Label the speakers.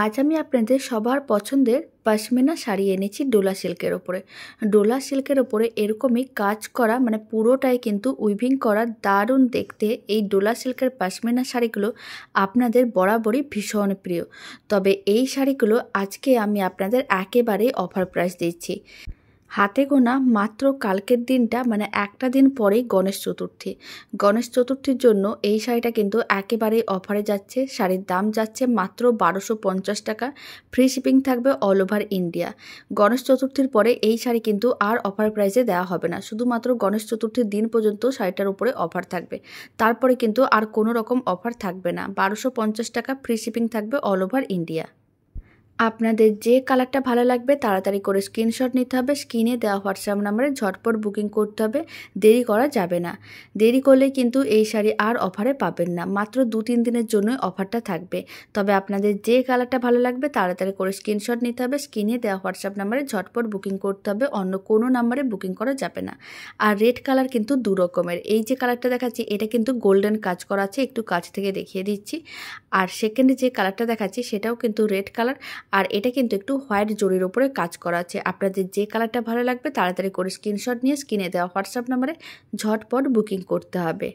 Speaker 1: আজ আমি আপনাদের সবার পছন্দের পশমিনা শাড়ি এনেছি ডোলা সিল্কের ওপরে। ডোলা সিল্কের ওপরে এরকমই কাজ করা, মানে পুরোটাই কিন্তু উইভিং করা, দারুণ দেখতে এই ডোলা সিল্কের পশমিনা শাড়িগুলো আপনাদের বরাবরই ভীষণ প্রিয়। তবে এই শাড়িগুলো আজকে আমি আপনাদের একেবারেই অফার প্রাইস দিচ্ছি। হাতে গোনা মাত্র কালকের দিনটা, মানে একটা দিন পরেই গণেশ চতুর্থী। গণেশ চতুর্থীর জন্য এই শাড়িটা কিন্তু একেবারেই অফারে যাচ্ছে। শাড়ির দাম যাচ্ছে মাত্র 1250 টাকা। ফ্রি শিপিং থাকবে অল ওভার ইন্ডিয়া। গণেশ চতুর্থীর পরে এই শাড়ি কিন্তু আর অফার প্রাইসে দেওয়া হবে না, শুধুমাত্র গণেশ চতুর্থীর দিন পর্যন্ত শাড়িটার উপরে অফার থাকবে। তারপরে কিন্তু আর কোনো রকম অফার থাকবে না। 1250 টাকা, ফ্রি শিপিং থাকবে অল ওভার ইন্ডিয়া। আপনাদের যে কালারটা ভালো লাগবে তাড়াতাড়ি করে স্ক্রিনশট নিতে হবে। স্ক্রিনে দেওয়া হোয়াটসঅ্যাপ নাম্বারে ঝটপট বুকিং করতে হবে, দেরি করা যাবে না। দেরি করলে কিন্তু এই শাড়ি আর অফারে পাবেন না। মাত্র 2-3 দিনের জন্যই অফারটা থাকবে। তবে আপনাদের যে কালারটা ভালো লাগবে তাড়াতাড়ি করে স্ক্রিনশট নিতে হবে, স্ক্রিনে দেওয়া হোয়াটসঅ্যাপ নাম্বারে ঝটপট বুকিং করতে হবে, অন্য কোনো নাম্বারে বুকিং করা যাবে না। আর রেড কালার কিন্তু দু রকমের। এই যে কালারটা দেখাচ্ছি এটা কিন্তু গোল্ডেন কাজ করা আছে, একটু কাছ থেকে দেখিয়ে দিচ্ছি। আর সেকেন্ডে যে কালারটা দেখাচ্ছি সেটাও কিন্তু রেড কালার, আর এটা কিন্তু একটু হোয়াইট জরির উপরে কাজ করা আছে। আপনাদের যে কালারটা ভালো লাগবে তাড়াতাড়ি করে স্ক্রিনশট নিয়ে স্ক্রিনে দেওয়া হোয়াটসঅ্যাপ নাম্বারে ঝটপট বুকিং করতে হবে।